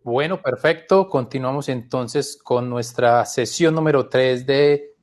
Bueno, perfecto. Continuamos entonces con nuestra sesión número 3 de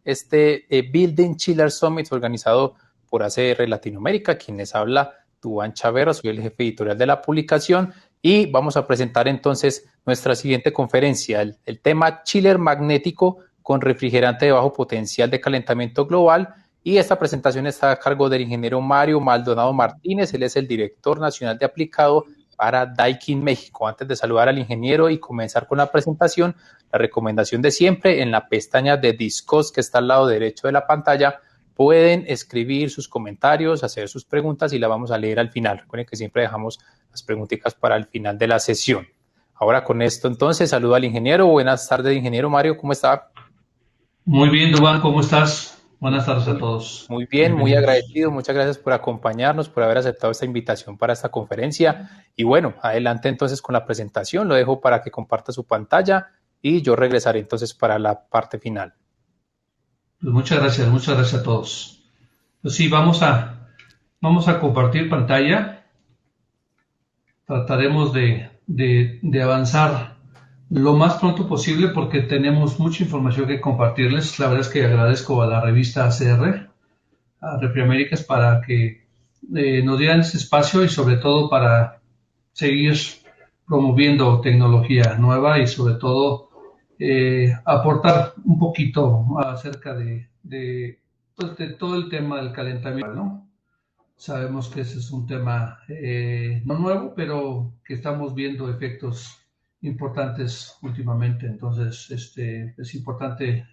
Building Chiller Summit organizado por ACR Latinoamérica. Quien les habla, Duván Chavera, soy el jefe editorial de la publicación y vamos a presentar entonces nuestra siguiente conferencia, el tema chiller magnético con refrigerante de bajo potencial de calentamiento global. Y esta presentación está a cargo del ingeniero Mario Maldonado Martínez. Él es el director nacional de aplicado para Daikin México. Antes de saludar al ingeniero y comenzar con la presentación, la recomendación de siempre, en la pestaña de Discuss que está al lado derecho de la pantalla, pueden escribir sus comentarios, hacer sus preguntas y las vamos a leer al final. Recuerden que siempre dejamos las preguntitas para el final de la sesión. Ahora con esto entonces, saludo al ingeniero. Buenas tardes, ingeniero Mario, ¿cómo está? Muy bien, Duván, ¿cómo estás? Buenas tardes a todos. Muy bien, muy Bienvenidos. agradecido. Muchas gracias por acompañarnos, por haber aceptado esta invitación para esta conferencia. Y bueno, adelante entonces con la presentación. Lo dejo para que comparta su pantalla y yo regresaré entonces para la parte final. Pues muchas gracias a todos. Pues sí, vamos a compartir pantalla. Trataremos de avanzar lo más pronto posible porque tenemos mucha información que compartirles. La verdad es que agradezco a la revista ACR, a Repriaméricas, para que nos dieran ese espacio y sobre todo para seguir promoviendo tecnología nueva y sobre todo aportar un poquito acerca pues, de todo el tema del calentamiento, ¿no? Sabemos que ese es un tema no nuevo, pero que estamos viendo efectos importantes últimamente, entonces es importante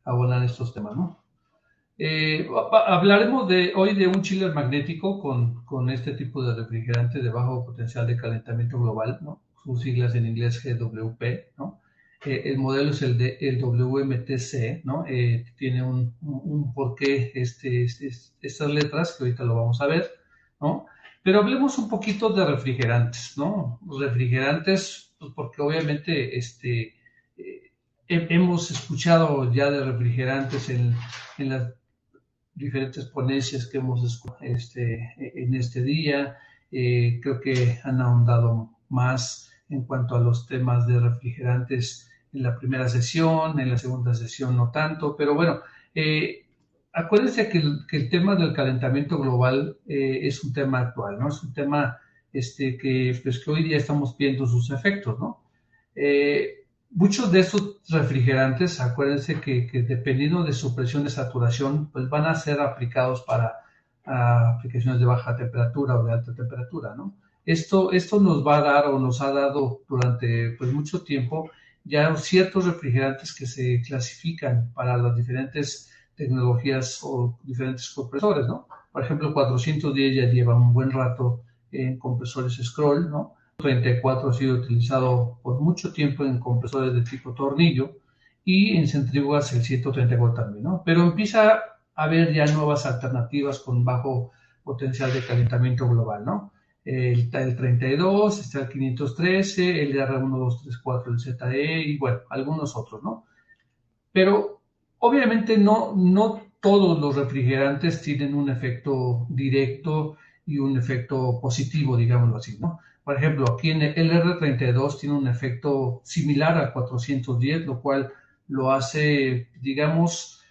abonar estos temas, ¿no? Hablaremos hoy de un chiller magnético con este tipo de refrigerante de bajo potencial de calentamiento global, ¿no? Sus siglas en inglés GWP, ¿no? El modelo es el WMTC, ¿no? Tiene un porqué estas letras, que ahorita lo vamos a ver, ¿no? Pero hablemos un poquito de refrigerantes, ¿no? Los refrigerantes, pues porque obviamente hemos escuchado ya de refrigerantes en las diferentes ponencias que hemos en este día. Creo que han ahondado más en cuanto a los temas de refrigerantes en la primera sesión, en la segunda sesión no tanto, pero bueno, acuérdense que el tema del calentamiento global es un tema actual, ¿no? Es un tema que hoy día estamos viendo sus efectos, ¿no? Muchos de estos refrigerantes, acuérdense que dependiendo de su presión de saturación, pues van a ser aplicados para aplicaciones de baja temperatura o de alta temperatura, ¿no? Esto nos va a dar o nos ha dado durante pues, mucho tiempo ya ciertos refrigerantes que se clasifican para las diferentes tecnologías o diferentes compresores, ¿no? Por ejemplo, 410 ya lleva un buen rato en compresores scroll, ¿no? 34 ha sido utilizado por mucho tiempo en compresores de tipo tornillo y en centrífugas el 134 también, ¿no? Pero empieza a haber ya nuevas alternativas con bajo potencial de calentamiento global, ¿no? El 32, está el 513, el R1234, el ZE y bueno, algunos otros, ¿no? Pero obviamente no todos los refrigerantes tienen un efecto directo y un efecto positivo, digámoslo así, ¿no? Por ejemplo, aquí en el R32 tiene un efecto similar al 410, lo cual lo hace, digamos,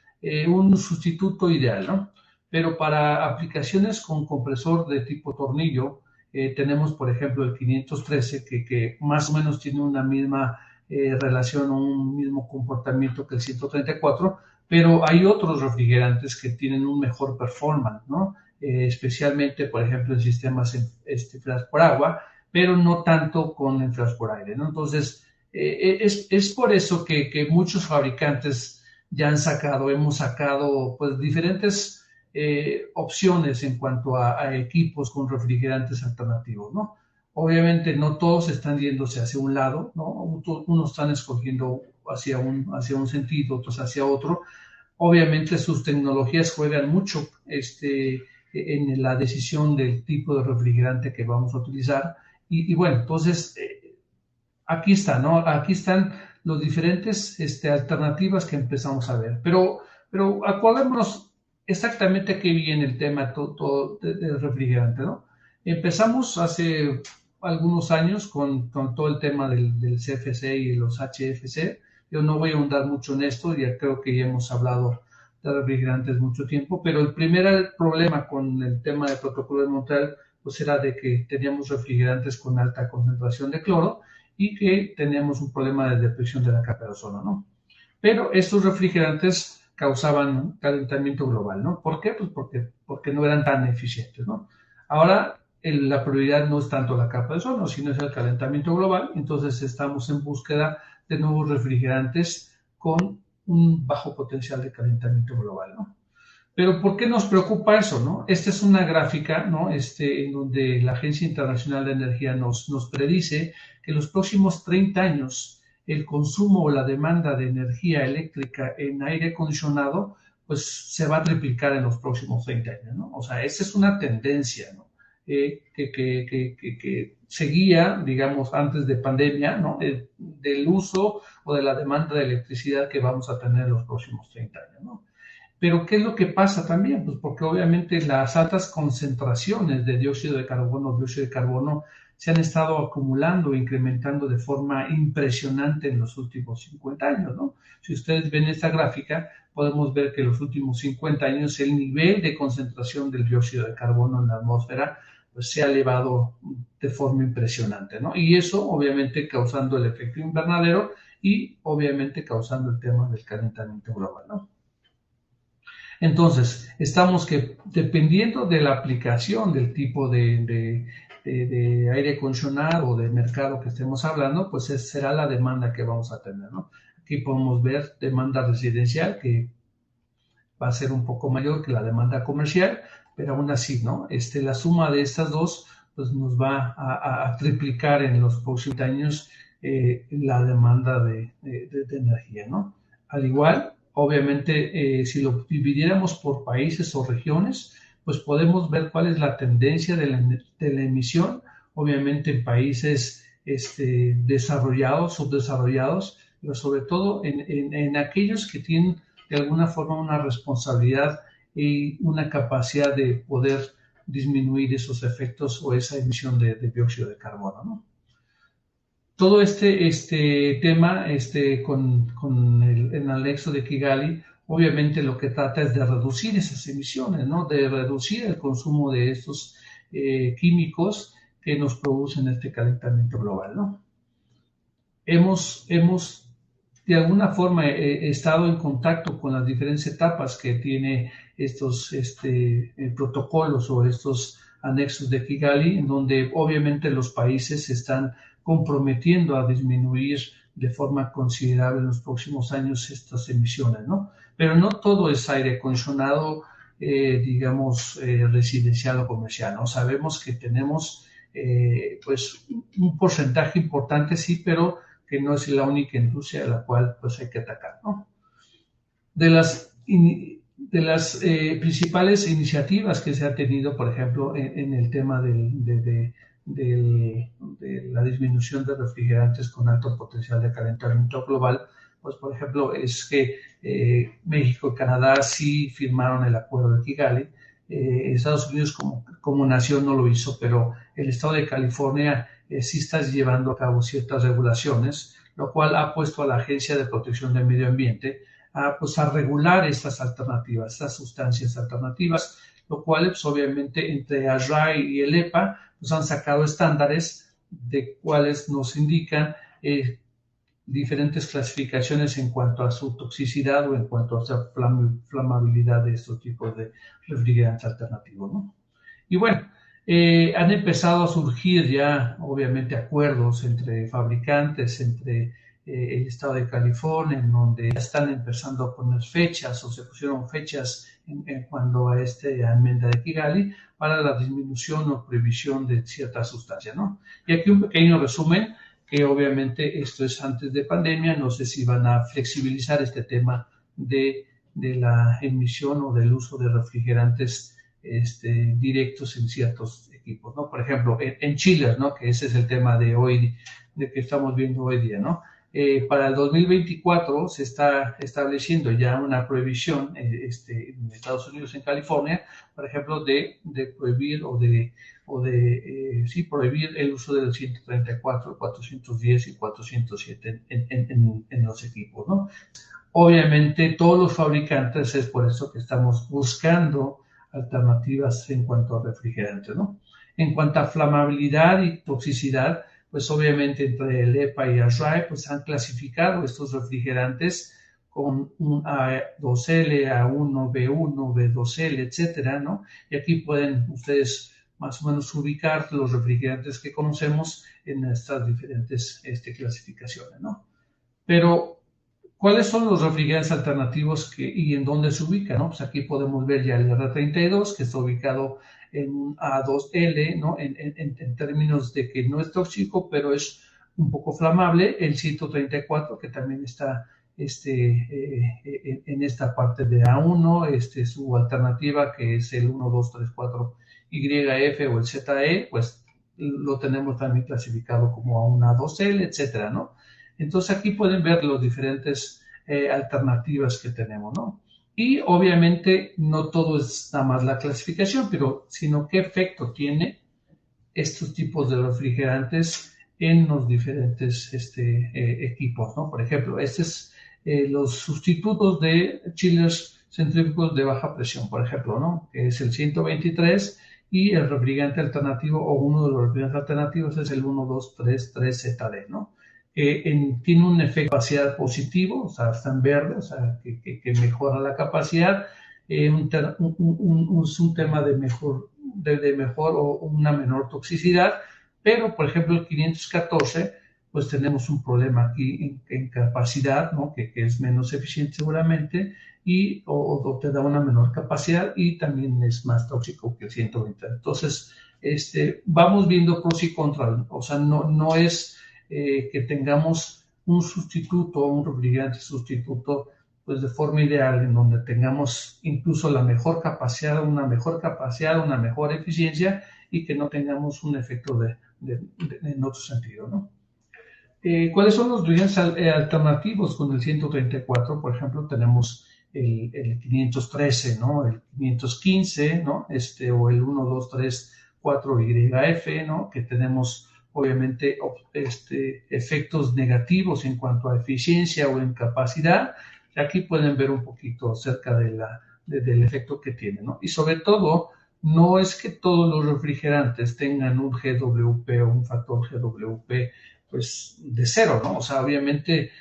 un sustituto ideal, ¿no? Pero para aplicaciones con compresor de tipo tornillo, tenemos, por ejemplo, el 513, que más o menos tiene una misma relación o un mismo comportamiento que el 134, pero hay otros refrigerantes que tienen un mejor performance, ¿no? Especialmente, por ejemplo, en sistemas enfriados por agua, pero no tanto con enfriados por aire, ¿no? Entonces, es por eso que muchos fabricantes ya hemos sacado, pues, diferentes opciones en cuanto a equipos con refrigerantes alternativos, ¿no? Obviamente no todos están yéndose hacia un lado, ¿no? Unos están escogiendo hacia un sentido, otros hacia otro. Obviamente sus tecnologías juegan mucho en la decisión del tipo de refrigerante que vamos a utilizar. Y bueno, entonces aquí está, ¿no? Aquí están los diferentes alternativas que empezamos a ver. Pero acordémonos exactamente qué viene el tema todo del refrigerante, ¿no? Empezamos hace algunos años con todo el tema del CFC y los HFC. Yo no voy a ahondar mucho en esto, ya creo que ya hemos hablado de refrigerantes mucho tiempo, pero el primer problema con el tema del protocolo de Montreal pues era de que teníamos refrigerantes con alta concentración de cloro y que teníamos un problema de depresión de la capa de ozono, ¿no? Pero estos refrigerantes causaban calentamiento global, ¿no? ¿Por qué? Pues porque no eran tan eficientes, ¿no? Ahora la prioridad no es tanto la capa de ozono, sino es el calentamiento global, entonces estamos en búsqueda de nuevos refrigerantes con un bajo potencial de calentamiento global, ¿no? Pero ¿por qué nos preocupa eso, no? Esta es una gráfica, ¿no? En donde la Agencia Internacional de Energía nos predice que en los próximos 30 años el consumo o la demanda de energía eléctrica en aire acondicionado pues se va a triplicar en los próximos 30 años, ¿no? O sea, esa es una tendencia, ¿no? Que seguía, digamos, antes de pandemia, ¿no? Del uso o de la demanda de electricidad que vamos a tener en los próximos 30 años, ¿no? Pero ¿qué es lo que pasa también? Pues porque obviamente las altas concentraciones de dióxido de carbono se han estado acumulando e incrementando de forma impresionante en los últimos 50 años, ¿no? Si ustedes ven esta gráfica, podemos ver que en los últimos 50 años el nivel de concentración del dióxido de carbono en la atmósfera pues, se ha elevado de forma impresionante, ¿no? Y eso obviamente causando el efecto invernadero y obviamente causando el tema del calentamiento global, ¿no? Entonces, estamos que dependiendo de la aplicación del tipo de aire acondicionado o de mercado que estemos hablando, pues será la demanda que vamos a tener, ¿no? Aquí podemos ver demanda residencial que va a ser un poco mayor que la demanda comercial, pero aún así, ¿no? La suma de estas dos pues nos va a triplicar en los próximos años la demanda de energía, ¿no? Al igual, obviamente, si lo dividiéramos por países o regiones, pues podemos ver cuál es la tendencia de la emisión, obviamente en países desarrollados, subdesarrollados, pero sobre todo en aquellos que tienen de alguna forma una responsabilidad y una capacidad de poder disminuir esos efectos o esa emisión de dióxido de carbono, ¿no? Todo este tema con el anexo de Kigali, obviamente lo que trata es de reducir esas emisiones, ¿no? De reducir el consumo de estos químicos que nos producen este calentamiento global, ¿no? Hemos de alguna forma estado en contacto con las diferentes etapas que tiene estos protocolos o estos anexos de Kigali, en donde obviamente los países se están comprometiendo a disminuir de forma considerable en los próximos años estas emisiones, ¿no? Pero no todo es aire acondicionado, digamos, residencial o comercial, ¿no? Sabemos que tenemos, pues, un porcentaje importante, sí, pero que no es la única industria a la cual pues hay que atacar, ¿no? De las principales iniciativas que se ha tenido, por ejemplo, en el tema de la disminución de refrigerantes con alto potencial de calentamiento global, pues por ejemplo es que México y Canadá sí firmaron el acuerdo de Kigali. Estados Unidos como nación no lo hizo, pero el estado de California sí está llevando a cabo ciertas regulaciones, lo cual ha puesto a la Agencia de Protección del Medio Ambiente pues, a regular estas alternativas, estas sustancias alternativas, lo cual pues, obviamente entre ASHRAE y el EPA nos han sacado estándares de cuales nos indican diferentes clasificaciones en cuanto a su toxicidad o en cuanto a la flamabilidad de estos tipos de refrigerantes alternativos, ¿no? Y bueno, han empezado a surgir ya, obviamente, acuerdos entre fabricantes, entre el estado de California, en donde ya están empezando a poner fechas o se pusieron fechas en cuanto a esta enmienda de Kigali para la disminución o prohibición de ciertas sustancias, ¿no? Y aquí un pequeño resumen, que obviamente esto es antes de pandemia, no sé si van a flexibilizar este tema de la emisión o del uso de refrigerantes directos en ciertos equipos, ¿no? Por ejemplo, en chillers, ¿no? Que ese es el tema de hoy, de que estamos viendo hoy día, ¿no? Para el 2024 se está estableciendo ya una prohibición en Estados Unidos, en California, por ejemplo, de prohibir prohibir el uso del 134, 410 y 407 en los equipos, ¿no? Obviamente, todos los fabricantes, es por eso que estamos buscando alternativas en cuanto a refrigerantes, ¿no? En cuanto a flamabilidad y toxicidad, pues obviamente entre el EPA y el RAE pues han clasificado estos refrigerantes con un A2L, A1, B1, B2L, etcétera, ¿no? Y aquí pueden ustedes más o menos ubicar los refrigerantes que conocemos en estas diferentes clasificaciones, ¿no? Pero, ¿cuáles son los refrigerantes alternativos y en dónde se ubican, ¿no? Pues aquí podemos ver ya el R32, que está ubicado en un A2L, ¿no? En términos de que no es tóxico, pero es un poco flamable. El 134, que también está en esta parte de A1, su alternativa, que es el 1, 2, 3, 4 YF o el ZE, pues lo tenemos también clasificado como a un A2L, etcétera, ¿no? Entonces aquí pueden ver las diferentes alternativas que tenemos, ¿no? Y obviamente no todo es nada más la clasificación, sino qué efecto tiene estos tipos de refrigerantes en los diferentes equipos, ¿no? Por ejemplo, los sustitutos de chillers centrífugos de baja presión, por ejemplo, ¿no? Que es el 123 y el refrigerante alternativo o uno de los refrigerantes alternativos es el 1233ZD, ¿no? Tiene un efecto de capacidad positivo, o sea, está en verde, o sea, que mejora la capacidad, es un tema de mejor o una menor toxicidad, pero por ejemplo el 514, pues tenemos un problema aquí en capacidad, ¿no? Que es menos eficiente seguramente, o te da una menor capacidad y también es más tóxico que el 120. Entonces, vamos viendo pros y contras, o sea, no es que tengamos un sustituto, un refrigerante sustituto, pues de forma ideal, en donde tengamos incluso la mejor capacidad, una mejor eficiencia y que no tengamos un efecto en otro sentido, ¿no? ¿Cuáles son los refrigerantes alternativos con el 134? Por ejemplo, tenemos el 513, ¿no? El 515, ¿no? O el 1, 2, 3, 4 YF, ¿no? Que tenemos obviamente efectos negativos en cuanto a eficiencia o en capacidad. Aquí pueden ver un poquito acerca del efecto que tiene, ¿no? Y sobre todo, no es que todos los refrigerantes tengan un GWP o un factor GWP pues de cero, ¿no? O sea, obviamente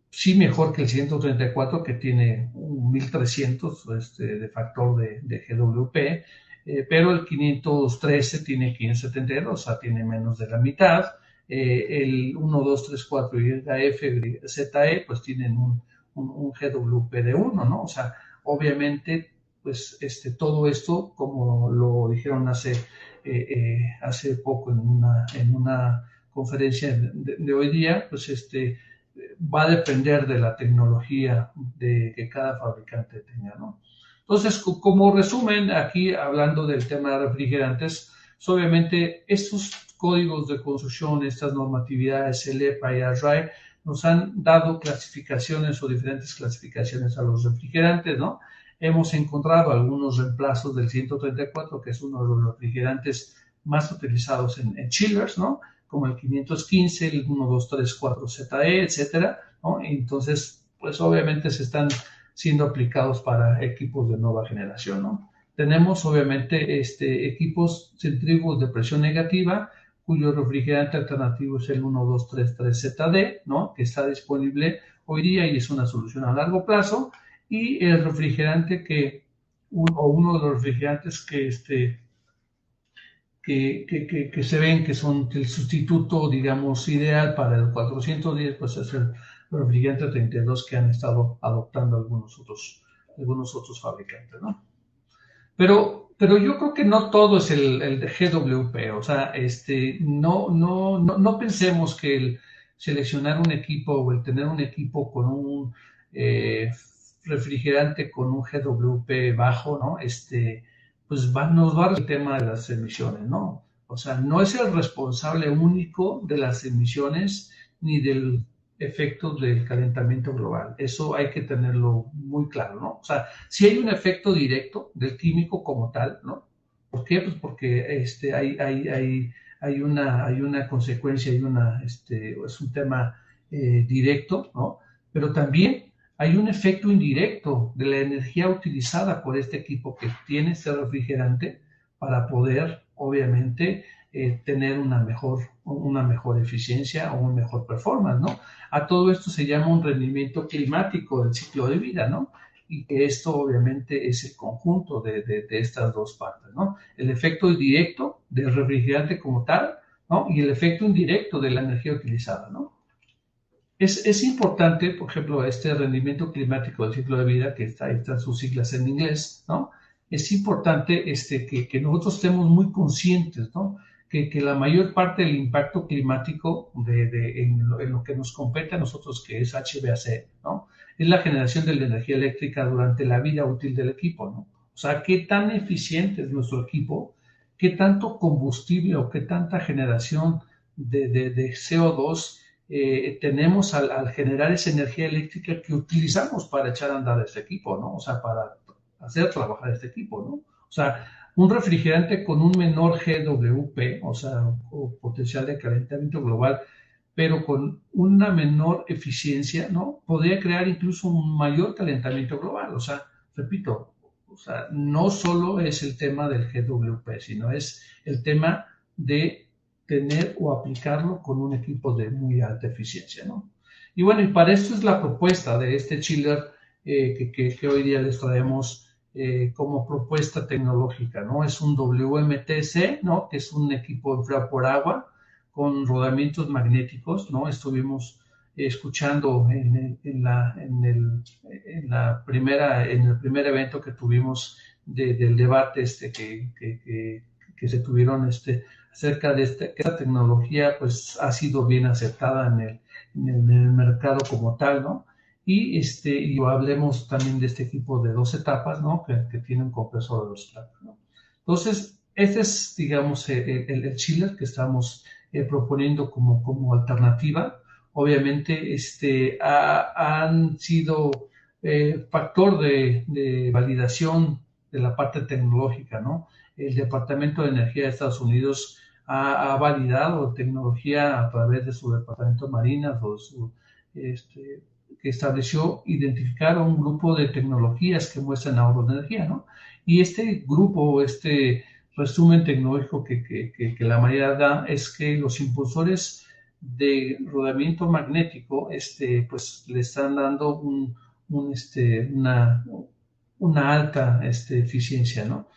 sí mejor que el 134 que tiene un 1300 de factor de GWP, pero el 513 tiene 572, o sea, tiene menos de la mitad. El 1, 2, 3, 4 y el F, ZE, pues tienen un GWP de 1, ¿no? O sea, obviamente, pues todo esto, como lo dijeron hace poco en una conferencia de hoy día, pues va a depender de la tecnología que cada fabricante tenga, ¿no? Entonces, como resumen, aquí hablando del tema de refrigerantes, pues obviamente estos códigos de construcción, estas normatividades, el EPA y el RAE, nos han dado clasificaciones o diferentes clasificaciones a los refrigerantes, ¿no? Hemos encontrado algunos reemplazos del 134, que es uno de los refrigerantes más utilizados en chillers, ¿no? Como el 515, el 1234ZE, etcétera, ¿no? Entonces, pues obviamente se están siendo aplicados para equipos de nueva generación, ¿no? Tenemos obviamente equipos centrífugos de presión negativa, cuyo refrigerante alternativo es el 1233ZD, ¿no? Que está disponible hoy día y es una solución a largo plazo, y el refrigerante uno de los refrigerantes que se ven que son el sustituto, digamos, ideal para el 410, pues es el refrigerante 32 que han estado adoptando algunos otros fabricantes, ¿no? Pero yo creo que no todo es el GWP, o sea, no pensemos que el seleccionar un equipo o el tener un equipo con un refrigerante con un GWP bajo, ¿no? Pues nos va a el tema de las emisiones, ¿no? O sea, no es el responsable único de las emisiones ni del efectos del calentamiento global. Eso hay que tenerlo muy claro, ¿no? O sea, si hay un efecto directo del químico como tal, ¿no? ¿Por qué? Pues porque hay una consecuencia, es un tema directo, ¿no? Pero también hay un efecto indirecto de la energía utilizada por este equipo que tiene este refrigerante para poder, obviamente, tener una mejor eficiencia o una mejor performance, ¿no? A todo esto se llama un rendimiento climático del ciclo de vida, ¿no? Y que esto obviamente es el conjunto de estas dos partes, ¿no? El efecto directo del refrigerante como tal, ¿no? Y el efecto indirecto de la energía utilizada, ¿no? Es importante, por ejemplo, este rendimiento climático del ciclo de vida, que están sus siglas en inglés, ¿no? Es importante que nosotros estemos muy conscientes, ¿no? Que la mayor parte del impacto climático en lo que nos compete a nosotros, que es HVAC, ¿no? Es la generación de la energía eléctrica durante la vida útil del equipo, ¿no? O sea, qué tan eficiente es nuestro equipo, qué tanto combustible o qué tanta generación de CO2 tenemos al generar esa energía eléctrica que utilizamos para echar a andar este equipo, ¿no? O sea, para hacer trabajar este equipo, ¿no? O sea, un refrigerante con un menor GWP, o sea, o potencial de calentamiento global, pero con una menor eficiencia, ¿no? Podría crear incluso un mayor calentamiento global. O sea, repito, o sea, no solo es el tema del GWP, sino es el tema de tener o aplicarlo con un equipo de muy alta eficiencia, ¿no? Y bueno, y para esto es la propuesta de este chiller que hoy día les traemos como propuesta tecnológica, ¿no? Es un WMTC, ¿no? Que es un equipo enfriado por agua con rodamientos magnéticos, ¿no? Estuvimos escuchando en el primer evento que tuvimos del debate que se tuvieron acerca de que esta tecnología pues ha sido bien aceptada en el mercado como tal, ¿no? Y hablemos también de este equipo de dos etapas, ¿no? Que tiene un compresor de dos etapas, ¿no? Entonces, este es, digamos, el chiller que estamos proponiendo como alternativa. Obviamente, han sido factor de validación de la parte tecnológica, ¿no? El Departamento de Energía de Estados Unidos ha validado tecnología a través de su Departamento de Marinas o que estableció identificar un grupo de tecnologías que muestran ahorro de energía, ¿no? Y este grupo, resumen tecnológico que la mayoría da es que los impulsores de rodamiento magnético, pues le están dando una alta eficiencia, ¿no?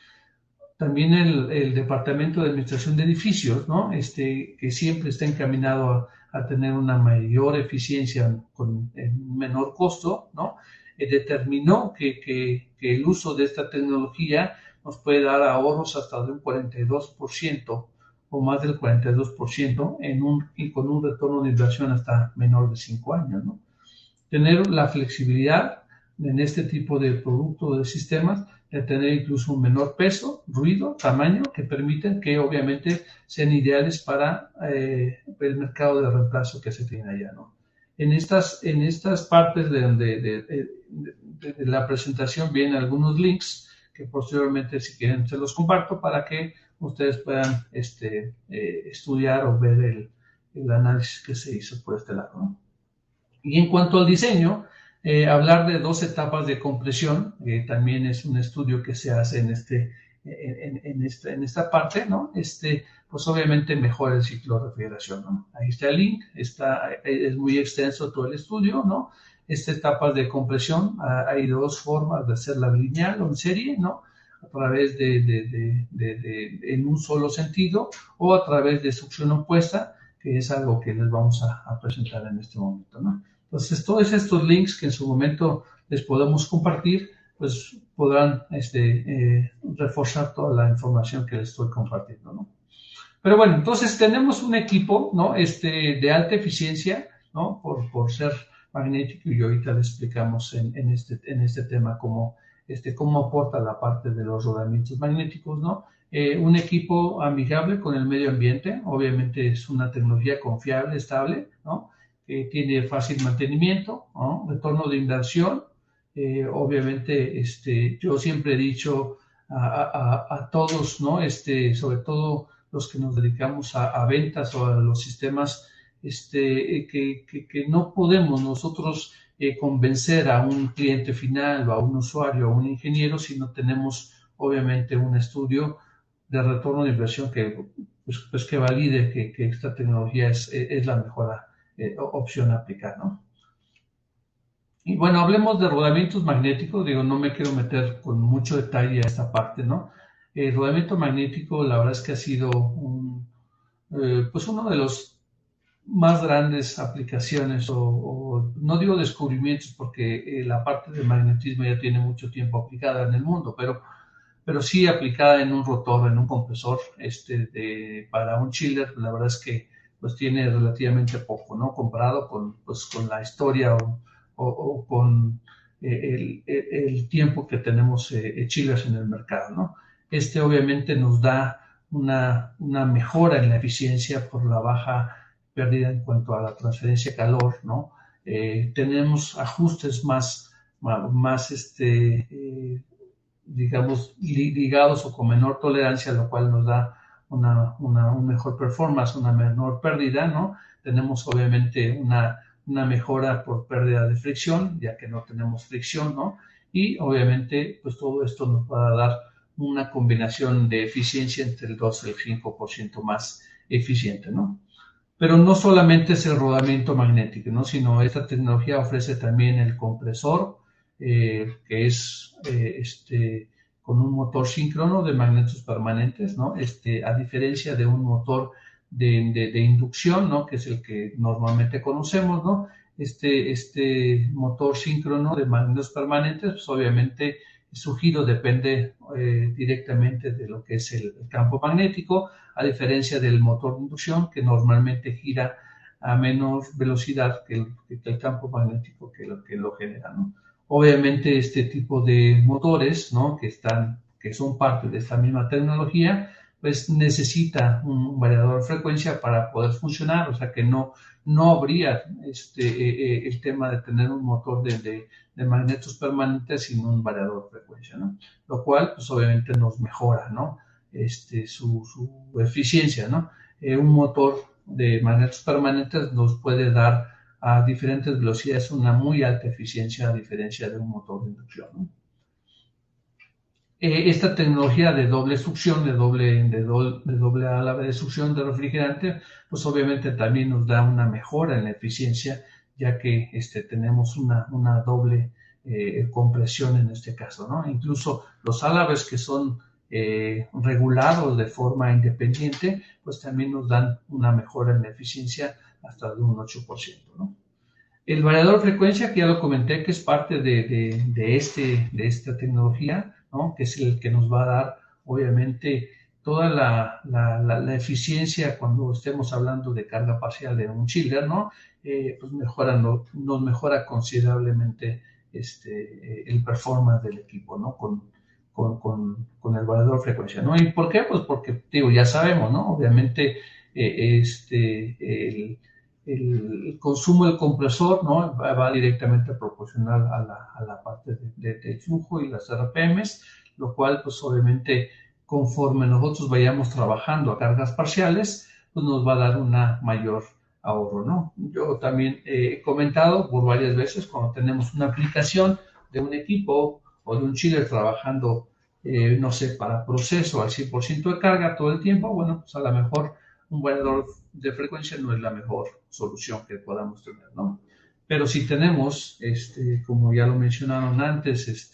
También el Departamento de Administración de Edificios, ¿no? Que siempre está encaminado a tener una mayor eficiencia con menor costo, ¿no? Determinó que el uso de esta tecnología nos puede dar ahorros hasta de un 42% o más del 42% y con un retorno de inversión hasta menor de 5 años, ¿no? Tener la flexibilidad en este tipo de productos, de sistemas, de tener incluso un menor peso, ruido, tamaño, que permiten que obviamente sean ideales para el mercado de reemplazo que se tiene allá, ¿no? En estas partes de la presentación vienen algunos links que posteriormente, si quieren, se los comparto para que ustedes puedan estudiar o ver el análisis que se hizo por este lado, ¿no? Y en cuanto al diseño, hablar de dos etapas de compresión, también es un estudio que se hace en esta parte, ¿no? Pues obviamente mejora el ciclo de refrigeración, ¿no? Ahí está el link, es muy extenso todo el estudio, ¿no? Etapas de compresión, hay dos formas de hacerla lineal o en serie, ¿no? A través en un solo sentido o a través de succión opuesta, que es algo que les vamos a presentar en este momento, ¿no? Entonces, todos estos links que en su momento les podemos compartir, pues podrán reforzar toda la información que les estoy compartiendo, ¿no? Pero bueno, entonces tenemos un equipo, ¿no? De alta eficiencia, ¿no? Por ser magnético, y ahorita le explicamos en este tema cómo aporta la parte de los rodamientos magnéticos, ¿no? Un equipo amigable con el medio ambiente, obviamente es una tecnología confiable, estable, ¿no? que tiene fácil mantenimiento, ¿no? Retorno de inversión. Obviamente, yo siempre he dicho a todos, ¿no? Sobre todo los que nos dedicamos a ventas o a los sistemas, que no podemos nosotros convencer a un cliente final o a un usuario o a un ingeniero si no tenemos obviamente un estudio de retorno de inversión pues que valide que esta tecnología es la mejor opción a aplicar, ¿no? Y bueno, hablemos de rodamientos magnéticos. Digo, no me quiero meter con mucho detalle a esta parte, ¿no? El rodamiento magnético, la verdad es que ha sido pues uno de los más grandes aplicaciones, o no digo descubrimientos, porque la parte del magnetismo ya tiene mucho tiempo aplicada en el mundo, pero sí aplicada en un rotor, en un compresor, para un chiller. La verdad es que pues tiene relativamente poco, ¿no? Comparado con la historia o con el tiempo que tenemos chillers en el mercado, ¿no? Obviamente nos da una mejora en la eficiencia por la baja pérdida en cuanto a la transferencia de calor, ¿no? Tenemos ajustes más digamos, ligados o con menor tolerancia, lo cual nos da un mejor performance, una menor pérdida, ¿no? Tenemos obviamente una mejora por pérdida de fricción, ya que no tenemos fricción, ¿no? Y obviamente, pues todo esto nos va a dar una combinación de eficiencia entre el 2 y el 5% más eficiente, ¿no? Pero no solamente es el rodamiento magnético, ¿no? Sino esta tecnología ofrece también el compresor, que es con un motor síncrono de magnetos permanentes, ¿no? A diferencia de un motor de inducción, ¿no? Que es el que normalmente conocemos, ¿no? Motor síncrono de magnetos permanentes, pues obviamente su giro depende directamente de lo que es el campo magnético, a diferencia del motor de inducción, que normalmente gira a menor velocidad que el campo magnético que lo genera, ¿no? Obviamente este tipo de motores, ¿no? que son parte de esta misma tecnología, pues necesita un variador de frecuencia para poder funcionar, o sea que no habría el tema de tener un motor de magnetos permanentes sin un variador de frecuencia, ¿no? Lo cual, pues obviamente nos mejora, ¿no? Su eficiencia, ¿no? Un motor de magnetos permanentes nos puede dar a diferentes velocidades una muy alta eficiencia a diferencia de un motor de inducción, ¿no? Esta tecnología de doble succión, de doble ala de succión de refrigerante, pues obviamente también nos da una mejora en la eficiencia, ya que tenemos una doble compresión en este caso, ¿no? Incluso los álabes que son regulados de forma independiente, pues también nos dan una mejora en la eficiencia hasta de un 8%, ¿no? El variador de frecuencia, que ya lo comenté, que es parte de esta tecnología, ¿no? Que es el que nos va a dar, obviamente, toda la eficiencia cuando estemos hablando de carga parcial de un chiller, ¿no? Pues nos mejora considerablemente el performance del equipo, ¿no? Con el variador de frecuencia, ¿no? ¿Y por qué? Pues porque, digo, ya sabemos, ¿no? Obviamente, el consumo del compresor, ¿no? va directamente proporcional a la parte del flujo y las RPMs, lo cual pues obviamente conforme nosotros vayamos trabajando a cargas parciales, pues nos va a dar una mayor ahorro, ¿no? Yo también he comentado por varias veces cuando tenemos una aplicación de un equipo o de un chiller trabajando, no sé, para proceso al 100% de carga todo el tiempo, bueno, pues a lo mejor un variador de frecuencia no es la mejor solución que podamos tener, ¿no? Pero si tenemos, como ya lo mencionaron antes,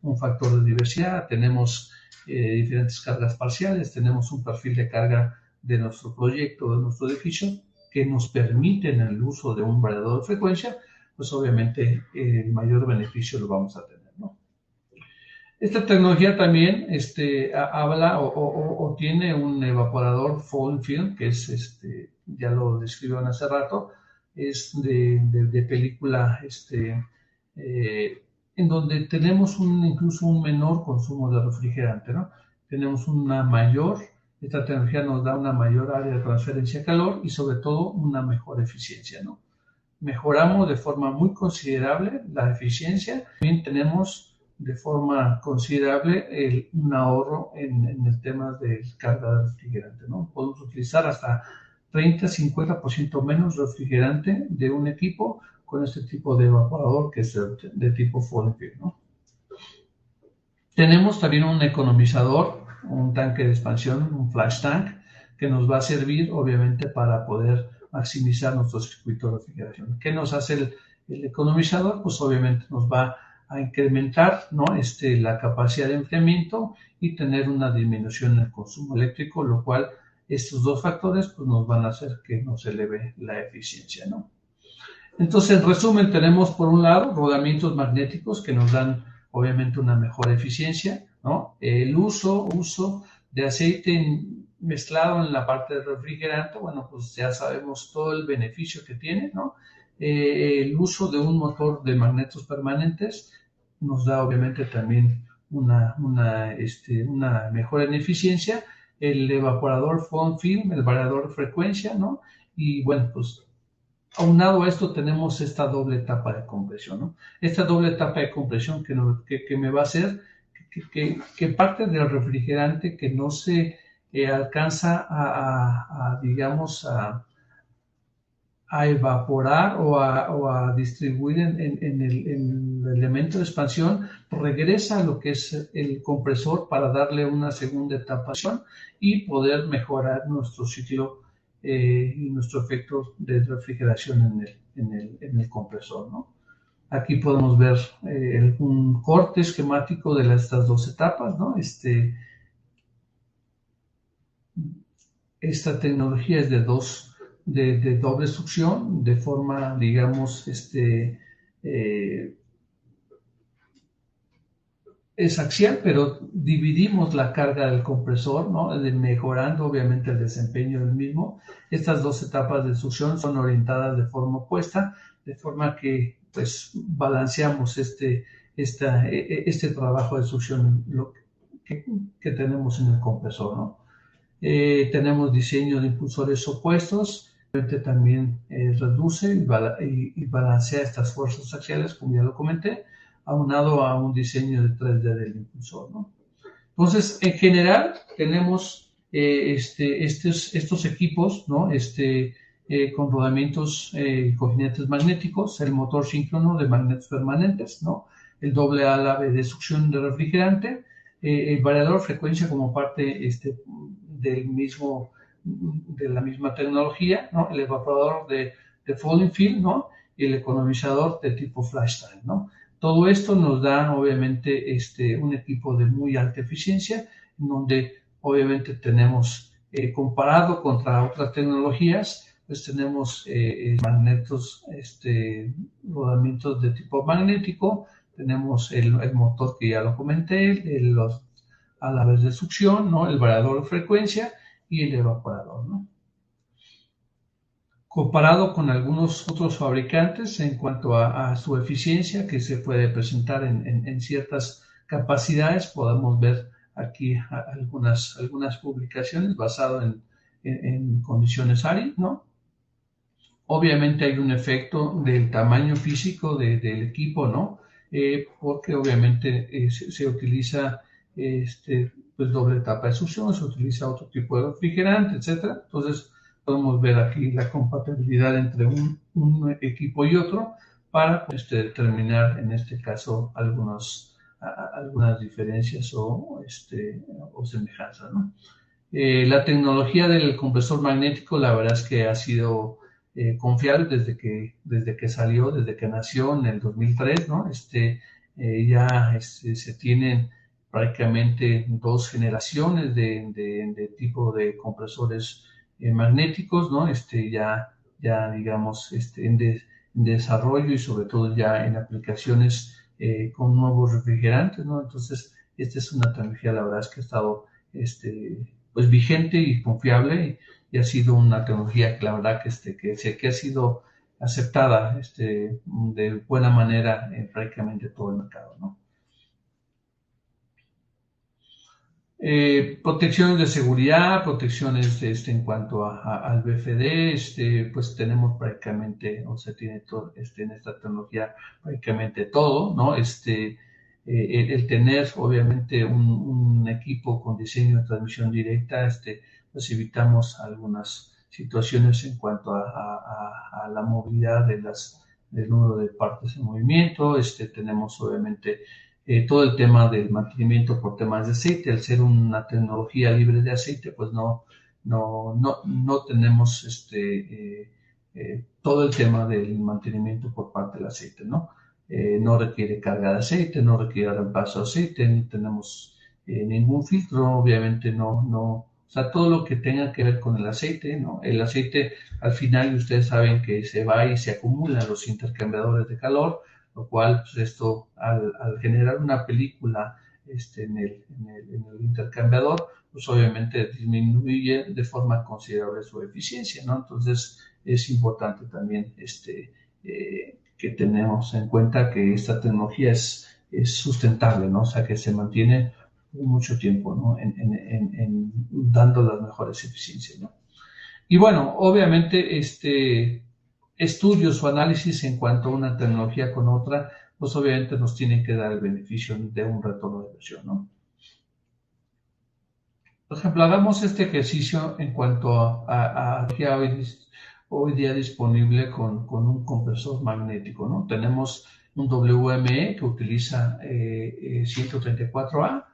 un factor de diversidad, tenemos diferentes cargas parciales, tenemos un perfil de carga de nuestro proyecto, de nuestro edificio, que nos permiten el uso de un variador de frecuencia, pues obviamente el mayor beneficio lo vamos a tener, ¿no? Esta tecnología también habla o tiene un evaporador foam film, que es, ya lo describieron hace rato, es de película, en donde tenemos incluso un menor consumo de refrigerante, ¿no? Tenemos esta tecnología nos da una mayor área de transferencia de calor y sobre todo una mejor eficiencia, ¿no? mejoramos de forma muy considerable la eficiencia. También tenemos de forma considerable un ahorro en el tema de carga de refrigerante, ¿no? Podemos utilizar hasta 30-50% menos refrigerante de un equipo con este tipo de evaporador que es de tipo Falling Field, ¿no? Tenemos también un economizador, un tanque de expansión, un flash tank, que nos va a servir obviamente para poder maximizar nuestro circuito de refrigeración. ¿Qué nos hace el economizador? Pues obviamente nos va a incrementar, ¿no? La capacidad de enfriamiento y tener una disminución en el consumo eléctrico, lo cual estos dos factores pues, nos van a hacer que nos eleve la eficiencia, ¿no? Entonces, en resumen, tenemos por un lado rodamientos magnéticos que nos dan obviamente una mejor eficiencia, ¿no? El uso de aceite mezclado en la parte del refrigerante, bueno, pues ya sabemos todo el beneficio que tiene, ¿no? El uso de un motor de magnetos permanentes nos da obviamente también una mejora en eficiencia. El evaporador foam film, el variador de frecuencia, ¿no? Y bueno, pues aunado a esto tenemos esta doble etapa de compresión, ¿no? Esta doble etapa de compresión que me va a hacer que parte del refrigerante que no se alcanza digamos, a evaporar o a distribuir en el elemento de expansión, regresa a lo que es el compresor para darle una segunda etapa y poder mejorar nuestro ciclo y nuestro efecto de refrigeración en el compresor, ¿no? Aquí podemos ver un corte esquemático de estas dos etapas, ¿no? Esta tecnología es de doble succión, de forma, digamos, es axial, pero dividimos la carga del compresor, ¿no? Mejorando obviamente el desempeño del mismo. Estas dos etapas de succión son orientadas de forma opuesta, de forma que pues balanceamos este trabajo de succión que tenemos en el compresor, ¿no? Tenemos diseño de impulsores opuestos, también reduce y balancea estas fuerzas axiales, como ya lo comenté, aunado a un diseño de 3D del impulsor, ¿no? Entonces, en general, tenemos estos equipos, ¿no? Con rodamientos cojinetes magnéticos, el motor síncrono de magnetos permanentes, ¿no? El doble ala de succión de refrigerante, el variador de frecuencia como parte de la misma tecnología, ¿no? El evaporador de Falling Field, ¿no? Y el economizador de tipo flash time, ¿no? Todo esto nos da obviamente un equipo de muy alta eficiencia, en donde obviamente tenemos, comparado contra otras tecnologías, pues tenemos magnetos, rodamientos de tipo magnético, tenemos el motor que ya lo comenté, los alaves de succión, ¿no? El variador de frecuencia y el evaporador, ¿no? Comparado con algunos otros fabricantes en cuanto a su eficiencia que se puede presentar en ciertas capacidades, podemos ver aquí algunas publicaciones basadas en condiciones ARI, ¿no? Obviamente hay un efecto del tamaño físico del equipo, ¿no? Porque obviamente se utiliza pues doble etapa de succión, se utiliza otro tipo de refrigerante, etcétera. Entonces podemos ver aquí la compatibilidad entre un equipo y otro para pues, determinar en este caso algunas diferencias o semejanzas, ¿no? La tecnología del compresor magnético, la verdad es que ha sido confiable desde que salió, desde que nació en el 2003, ¿no? Ya se tienen prácticamente dos generaciones de tipo de compresores magnéticos, ¿no? Ya digamos, en desarrollo y sobre todo ya en aplicaciones con nuevos refrigerantes, ¿no? Entonces, esta es una tecnología, la verdad es que ha estado, pues vigente y confiable y ha sido una tecnología que la verdad que ha sido aceptada de buena manera en prácticamente todo el mercado, ¿no? Protecciones de seguridad, protecciones en cuanto al BFD, pues tenemos prácticamente, o sea, tiene todo, en esta tecnología prácticamente todo, ¿no? El tener obviamente un equipo con diseño de transmisión directa, pues evitamos algunas situaciones en cuanto a la movilidad del número de partes en movimiento, tenemos obviamente todo el tema del mantenimiento por temas de aceite. Al ser una tecnología libre de aceite, pues no tenemos todo el tema del mantenimiento por parte del aceite, ¿no? No requiere carga de aceite, no requiere reemplazo de aceite, no tenemos ningún filtro, obviamente o sea, todo lo que tenga que ver con el aceite, ¿no? El aceite, al final, ustedes saben que se va y se acumulan los intercambiadores de calor, lo cual, pues esto, al generar una película en el intercambiador, pues obviamente disminuye de forma considerable su eficiencia, ¿no? Entonces, es importante también que tenemos en cuenta que esta tecnología es sustentable, ¿no? O sea, que se mantiene mucho tiempo, ¿no? Dando las mejores eficiencias, ¿no? Y bueno, obviamente, estudios o análisis en cuanto a una tecnología con otra, pues obviamente nos tienen que dar el beneficio de un retorno de inversión, ¿no? Por ejemplo, hagamos este ejercicio en cuanto a hoy día disponible con un compresor magnético, ¿no? Tenemos un WME que utiliza 134A,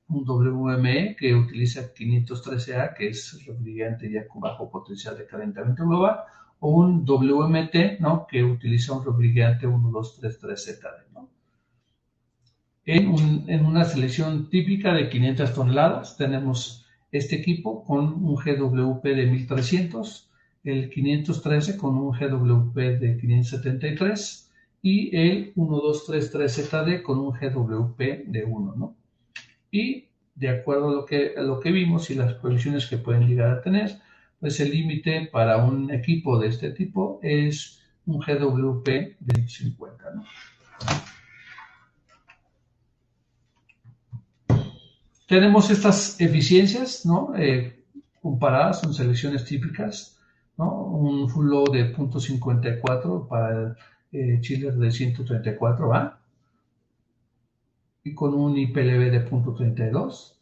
un WME que utiliza 513A, que es refrigerante ya con bajo potencial de calentamiento global, o un WMT, ¿no? Que utiliza un refrigerante 1233ZD, ¿no? En una selección típica de 500 toneladas tenemos este equipo con un GWP de 1300, el 513 con un GWP de 573 y el 1233ZD con un GWP de 1, ¿no? Y de acuerdo a lo que vimos y las proyecciones que pueden llegar a tener, pues el límite para un equipo de este tipo es un GWP de 50, ¿no? Tenemos estas eficiencias, ¿no? Comparadas, son selecciones típicas, ¿no? Un full load de 0.54 para el chiller de 134A y con un IPLB de 0.32,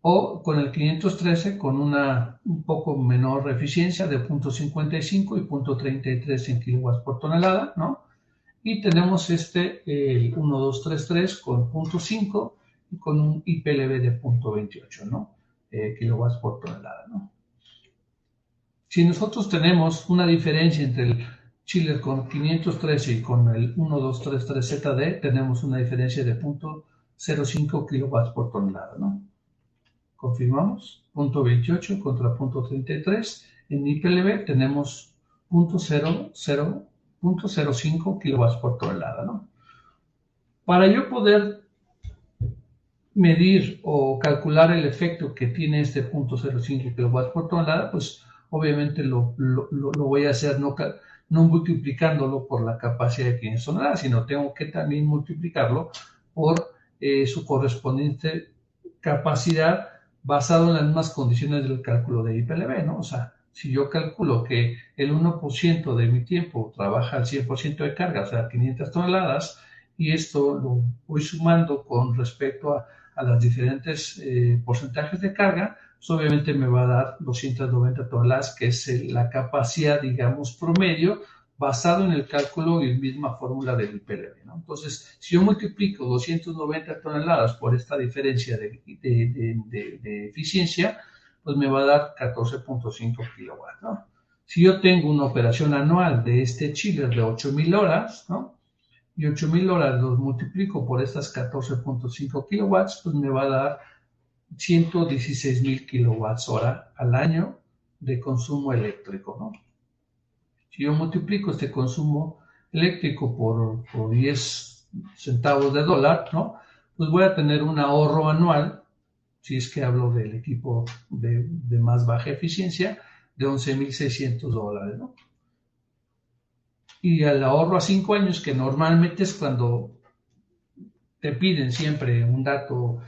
o con el 513 con una un poco menor eficiencia de 0.55 y 0.33 en kilowatts por tonelada, ¿no? Y tenemos el 1233 con 0.5 y con un IPLB de 0.28, ¿no? Kilowatts por tonelada, ¿no? Si nosotros tenemos una diferencia entre el chiller con 513 y con el 1233ZD, tenemos una diferencia de 0.05 kilowatts por tonelada, ¿no? Confirmamos, 0.28 contra 0.33. En IPLB tenemos 0.05 kilowatts por tonelada, ¿no? Para yo poder medir o calcular el efecto que tiene este 0.05 kilowatts por tonelada, pues obviamente lo voy a hacer no multiplicándolo por la capacidad de 500 toneladas, sino tengo que también multiplicarlo por su correspondiente capacidad basado en las mismas condiciones del cálculo de IPLB, ¿no? O sea, si yo calculo que el 1% de mi tiempo trabaja al 100% de carga, o sea, 500 toneladas, y esto lo voy sumando con respecto a las diferentes porcentajes de carga, pues obviamente me va a dar 290 toneladas, que es la capacidad, digamos, promedio, basado en el cálculo y la misma fórmula del IPLB, ¿no? Entonces, si yo multiplico 290 toneladas por esta diferencia de eficiencia, pues me va a dar 14.5 kilowatts, ¿no? Si yo tengo una operación anual de este chiller de 8,000 horas, ¿no? Y 8,000 horas los multiplico por estas 14.5 kilowatts, pues me va a dar 116,000 kilowatts hora al año de consumo eléctrico, ¿no? Si yo multiplico este consumo eléctrico por 10 centavos de dólar, ¿no? Pues voy a tener un ahorro anual, si es que hablo del equipo de más baja eficiencia, de $11,600, ¿no? Y el ahorro a 5 años, que normalmente es cuando te piden siempre un dato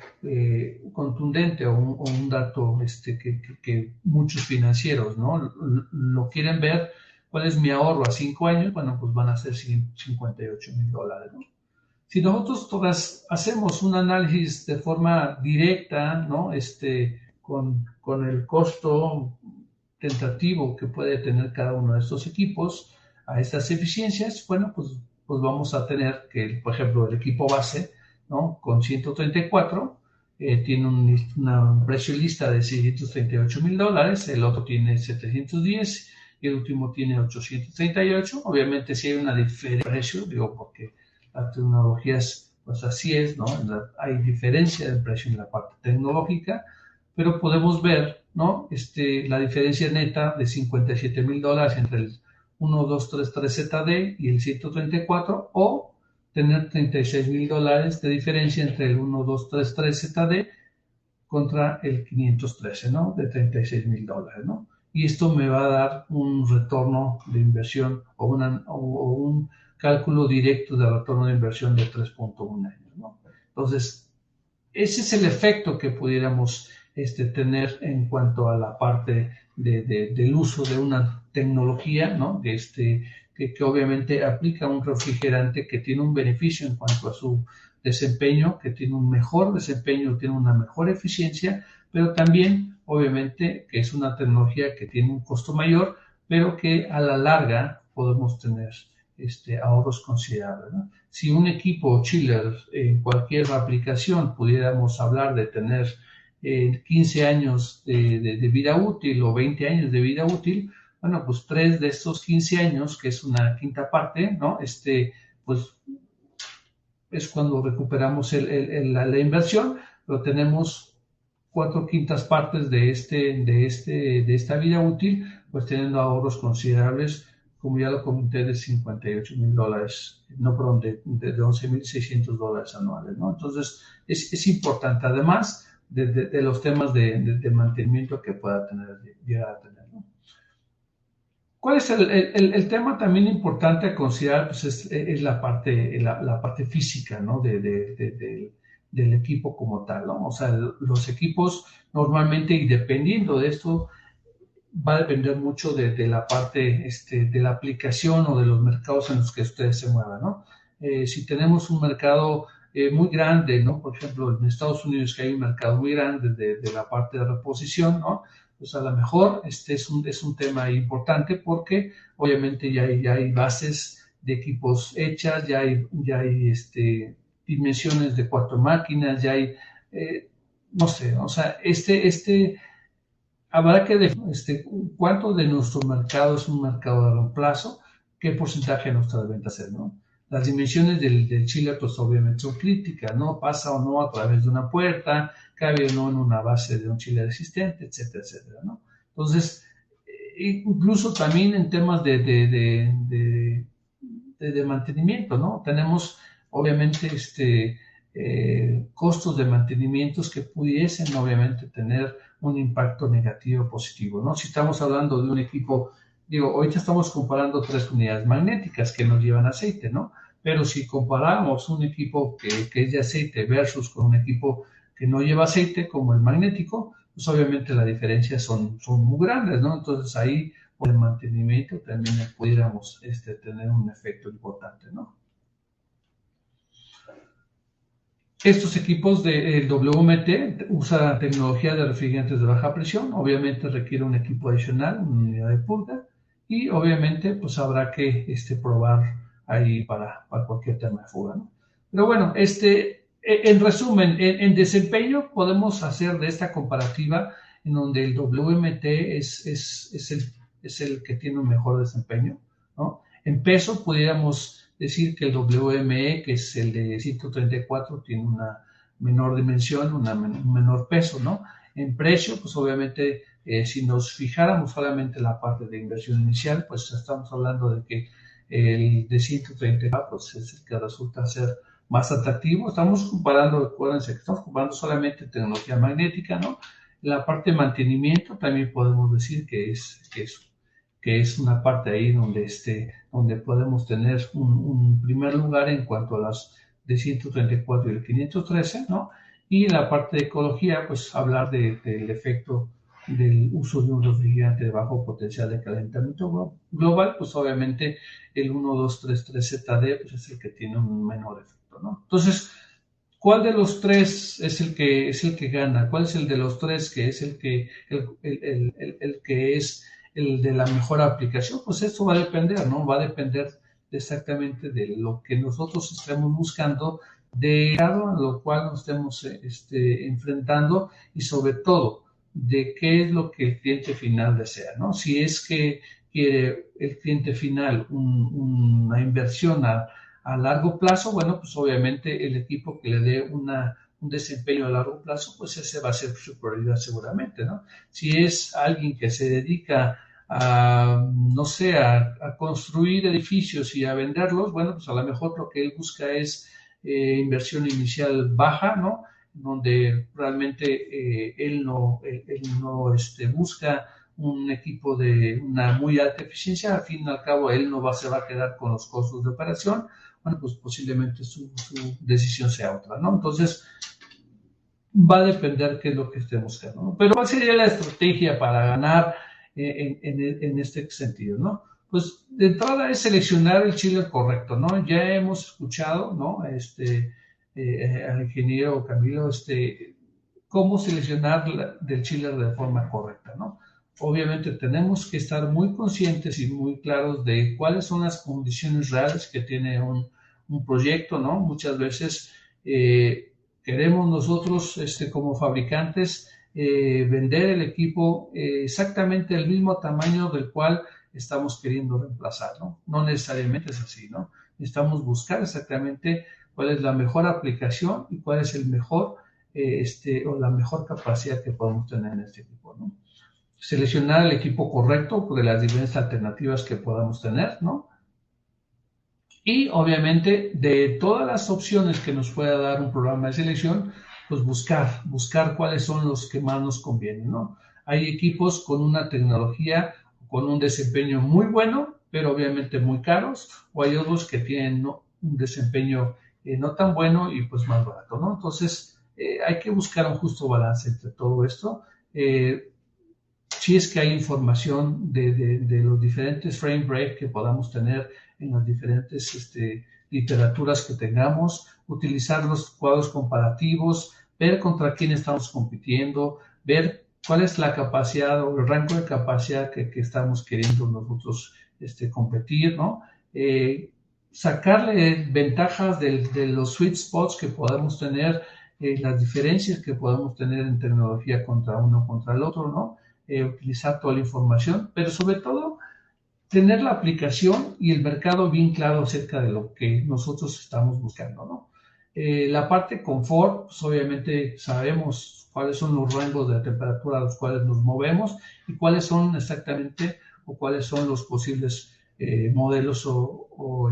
contundente o un dato que muchos financieros, ¿no? Lo quieren ver. ¿Cuál es mi ahorro a 5 años? Bueno, pues van a ser $58,000, ¿no? Si nosotros todas hacemos un análisis de forma directa, ¿no? Con el costo tentativo que puede tener cada uno de estos equipos a estas eficiencias, bueno, pues vamos a tener que, por ejemplo, el equipo base, ¿no? Con 134, tiene una precio lista de $638,000, el otro tiene 710 y el último tiene 838. Obviamente si hay una diferencia de precio, digo, porque las tecnologías, pues así es, ¿no? Hay diferencia de precio en la parte tecnológica, pero podemos ver, ¿no? La diferencia neta de $57,000 entre el 1233ZD y el 134, o tener $36,000 de diferencia entre el 1233ZD contra el 513, ¿no? De $36,000, ¿no? Y esto me va a dar un retorno de inversión o un cálculo directo de retorno de inversión de 3.1 años, ¿no? Entonces, ese es el efecto que pudiéramos tener en cuanto a la parte del uso de una tecnología, ¿no? Que obviamente aplica un refrigerante que tiene un beneficio en cuanto a su desempeño, que tiene un mejor desempeño, tiene una mejor eficiencia, pero también, obviamente, que es una tecnología que tiene un costo mayor, pero que a la larga podemos tener ahorros considerables, ¿no? Si un equipo chiller en cualquier aplicación pudiéramos hablar de tener 15 años de vida útil o 20 años de vida útil, bueno, pues 3 de estos 15 años, que es una quinta parte, ¿no? Pues es cuando recuperamos la inversión, pero tenemos 4/5 partes de esta vida útil, pues teniendo ahorros considerables, como ya lo comenté, de $58,000, no, perdón, de $11,600 anuales, ¿no? Entonces, es importante, además de los temas de mantenimiento que pueda llegar a tener, ¿no? ¿Cuál es el tema también importante a considerar? Pues es la parte física, ¿no? Del equipo como tal, ¿no? O sea, los equipos normalmente, y dependiendo de esto, va a depender mucho la parte de la aplicación o de los mercados en los que ustedes se muevan, ¿no? Si tenemos un mercado muy grande, ¿no? Por ejemplo, en Estados Unidos, que hay un mercado muy grande de la parte de reposición, ¿no? Pues a lo mejor es un tema importante, porque obviamente ya hay bases de equipos hechas, ya hay dimensiones de 4 máquinas, ya hay, no sé, o sea, habrá que definir cuánto de nuestro mercado es un mercado de reemplazo, qué porcentaje de nuestras ventas es, ¿no? Las dimensiones del chiller, pues obviamente son críticas, ¿no? Pasa o no a través de una puerta, cabe o no en una base de un chiller existente, etcétera, etcétera, ¿no? Entonces, incluso también en temas de mantenimiento, ¿no? Tenemos obviamente costos de mantenimientos que pudiesen obviamente tener un impacto negativo o positivo, ¿no? Si estamos hablando de un equipo, digo, ahorita estamos comparando 3 unidades magnéticas que nos llevan aceite, ¿no? Pero si comparamos un equipo que es de aceite versus con un equipo que no lleva aceite, como el magnético, pues obviamente las diferencias son muy grandes, ¿no? Entonces ahí, por el mantenimiento, también pudiéramos tener un efecto importante, ¿no? Estos equipos de WMT usan tecnología de refrigerantes de baja presión, obviamente requiere un equipo adicional, una unidad de purga, y obviamente pues habrá que probar ahí para cualquier tema de fuga, ¿no? Pero bueno, en resumen, en desempeño podemos hacer de esta comparativa en donde el WMT es el que tiene un mejor desempeño, ¿no? En peso pudiéramos decir que el WME, que es el de 134, tiene una menor dimensión, un menor peso, ¿no? En precio, pues obviamente, si nos fijáramos solamente en la parte de inversión inicial, pues estamos hablando de que el de 134 pues, es el que resulta ser más atractivo. Estamos comparando, acuérdense que estamos comparando solamente tecnología magnética, ¿no? La parte de mantenimiento también podemos decir que es una parte ahí donde podemos tener un primer lugar en cuanto a las de 134 y el 513, ¿no? Y en la parte de ecología, pues hablar del efecto del uso de un refrigerante de bajo potencial de calentamiento global, pues obviamente el 1233ZD pues es el que tiene un menor efecto, ¿no? Entonces, ¿cuál de los tres es el que gana? ¿Cuál es el de los tres que es el que es el de la mejor aplicación? Pues esto va a depender, ¿no? Va a depender exactamente de lo que nosotros estemos buscando, de a lo cual nos estemos enfrentando y sobre todo de qué es lo que el cliente final desea, ¿no? Si es que quiere el cliente final una inversión a largo plazo, bueno, pues obviamente el equipo que le dé un desempeño a largo plazo, pues ese va a ser su prioridad seguramente, ¿no? Si es alguien que se dedica no sé, a construir edificios y a venderlos, bueno, pues a lo mejor lo que él busca es inversión inicial baja, ¿no? Donde realmente él no busca un equipo de una muy alta eficiencia, al fin y al cabo él no se va a quedar con los costos de operación, bueno, pues posiblemente su decisión sea otra, ¿no? Entonces, va a depender qué es lo que esté buscando, ¿no? Pero ¿cuál sería la estrategia para ganar en este sentido, ¿no? Pues de entrada es seleccionar el chiller correcto, ¿no? Ya hemos escuchado, ¿no? Al ingeniero Camilo, cómo seleccionar del chiller de forma correcta, ¿no? Obviamente tenemos que estar muy conscientes y muy claros de cuáles son las condiciones reales que tiene un proyecto, ¿no? Muchas veces queremos nosotros como fabricantes vender el equipo exactamente el mismo tamaño del cual estamos queriendo reemplazar, ¿no? No necesariamente es así, ¿no? Necesitamos buscar exactamente cuál es la mejor aplicación y cuál es el mejor o la mejor capacidad que podemos tener en este equipo, ¿no? Seleccionar el equipo correcto de las diferentes alternativas que podamos tener, ¿no? Y obviamente de todas las opciones que nos pueda dar un programa de selección, pues buscar cuáles son los que más nos convienen, ¿no? Hay equipos con una tecnología, con un desempeño muy bueno, pero obviamente muy caros, o hay otros que tienen un desempeño no tan bueno y pues más barato, ¿no? Entonces, hay que buscar un justo balance entre todo esto. Si es que hay información de los diferentes frame break que podamos tener en las diferentes literaturas que tengamos, utilizar los cuadros comparativos, ver contra quién estamos compitiendo, ver cuál es la capacidad o el rango de capacidad que estamos queriendo nosotros competir, ¿no? Sacarle ventajas de los sweet spots que podamos tener, las diferencias que podemos tener en tecnología contra uno contra el otro, ¿no? Utilizar toda la información, pero sobre todo tener la aplicación y el mercado bien claro acerca de lo que nosotros estamos buscando, ¿no? La parte confort, pues obviamente sabemos cuáles son los rangos de temperatura a los cuales nos movemos y cuáles son exactamente o cuáles son los posibles modelos o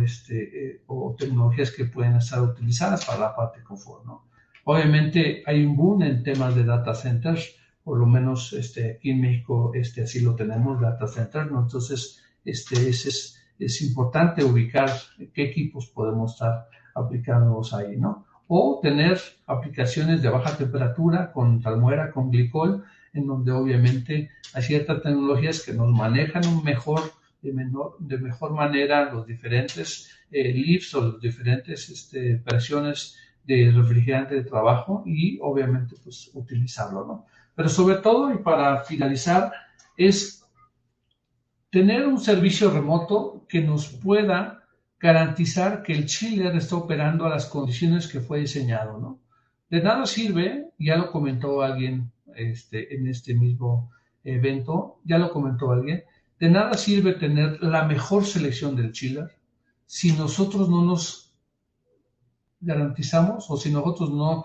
tecnologías que pueden estar utilizadas para la parte confort, ¿no? Obviamente hay un boom en temas de data centers, por lo menos aquí en México así lo tenemos, data center, ¿no? Entonces, es importante ubicar qué equipos podemos estar aplicándolos ahí, ¿no? O tener aplicaciones de baja temperatura con salmuera, con glicol, en donde obviamente hay ciertas tecnologías que nos manejan de mejor manera los diferentes lifts o las diferentes versiones de refrigerante de trabajo y obviamente pues utilizarlo, ¿no? Pero sobre todo, y para finalizar, es tener un servicio remoto que nos pueda garantizar que el chiller está operando a las condiciones que fue diseñado, ¿no? De nada sirve, ya lo comentó alguien en este mismo evento, ya lo comentó alguien, de nada sirve tener la mejor selección del chiller si nosotros no nos garantizamos o si nosotros no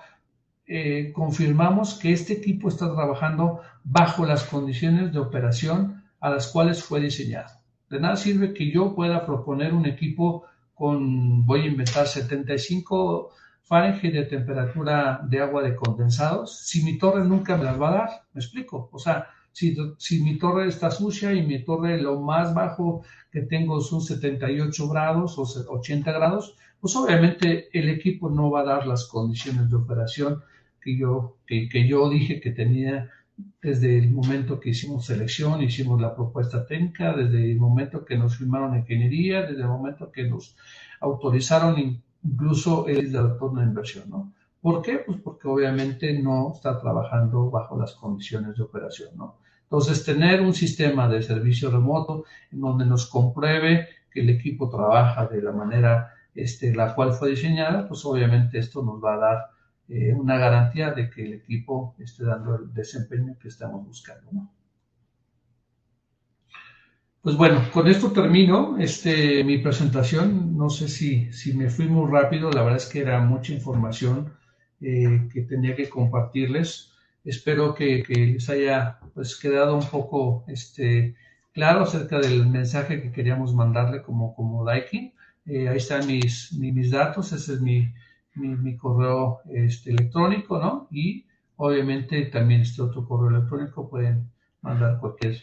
confirmamos que este equipo está trabajando bajo las condiciones de operación a las cuales fue diseñado. De nada sirve que yo pueda proponer un equipo con, voy a inventar, 75 Fahrenheit de temperatura de agua de condensados, si mi torre nunca me las va a dar, ¿me explico? O sea, Si mi torre está sucia y mi torre lo más bajo que tengo son 78 grados o 80 grados, pues obviamente el equipo no va a dar las condiciones de operación que yo dije que tenía desde el momento que hicimos selección, hicimos la propuesta técnica, desde el momento que nos firmaron ingeniería, desde el momento que nos autorizaron incluso el retorno de inversión, ¿no? ¿Por qué? Pues porque obviamente no está trabajando bajo las condiciones de operación, ¿no? Entonces, tener un sistema de servicio remoto en donde nos compruebe que el equipo trabaja de la manera la cual fue diseñada, pues obviamente esto nos va a dar una garantía de que el equipo esté dando el desempeño que estamos buscando, ¿no? Pues bueno, con esto termino mi presentación. No sé si me fui muy rápido, la verdad es que era mucha información que tenía que compartirles. Espero que les haya pues quedado un poco claro acerca del mensaje que queríamos mandarle como Daikin. Ahí están mis datos, ese es mi correo electrónico, ¿no? Y obviamente también otro correo electrónico, pueden mandar cualquier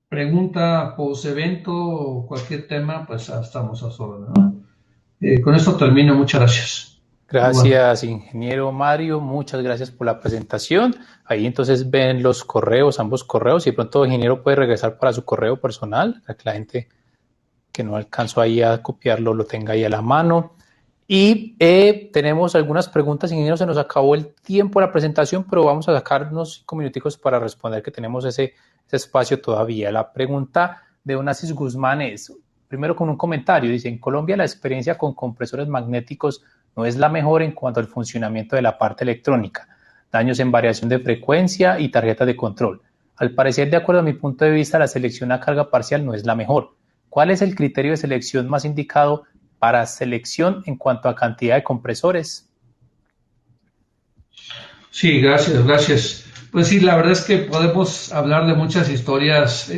pregunta, post evento o cualquier tema, pues estamos a su orden, ¿no? Con esto termino, muchas gracias. Gracias, ingeniero Mario, muchas gracias por la presentación. Ahí entonces ven los correos, ambos correos, y de pronto el ingeniero puede regresar para su correo personal, para que la gente que no alcanzó ahí a copiarlo lo tenga ahí a la mano. Y tenemos algunas preguntas, ingeniero, se nos acabó el tiempo de la presentación, pero vamos a sacar unos 5 minuticos para responder, que tenemos ese espacio todavía. La pregunta de Onassis Guzmán es, primero con un comentario, dice, en Colombia la experiencia con compresores magnéticos no es la mejor en cuanto al funcionamiento de la parte electrónica, daños en variación de frecuencia y tarjetas de control. Al parecer, de acuerdo a mi punto de vista, la selección a carga parcial no es la mejor. ¿Cuál es el criterio de selección más indicado para selección en cuanto a cantidad de compresores? Sí, gracias. Pues sí, la verdad es que podemos hablar de muchas historias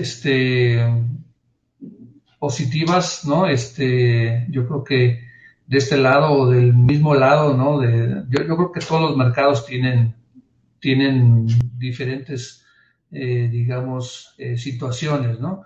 positivas, ¿no? Yo creo que de este lado o del mismo lado, ¿no? Yo creo que todos los mercados tienen diferentes, digamos, situaciones, ¿no?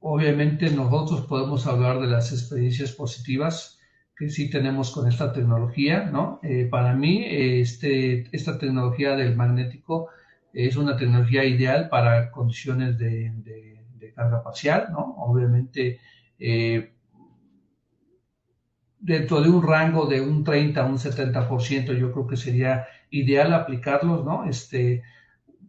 Obviamente nosotros podemos hablar de las experiencias positivas que sí tenemos con esta tecnología, ¿no? Para mí, esta tecnología del magnético es una tecnología ideal para condiciones de carga parcial, ¿no? Obviamente, dentro de un rango de un 30 a un 70%, yo creo que sería ideal aplicarlos, ¿no?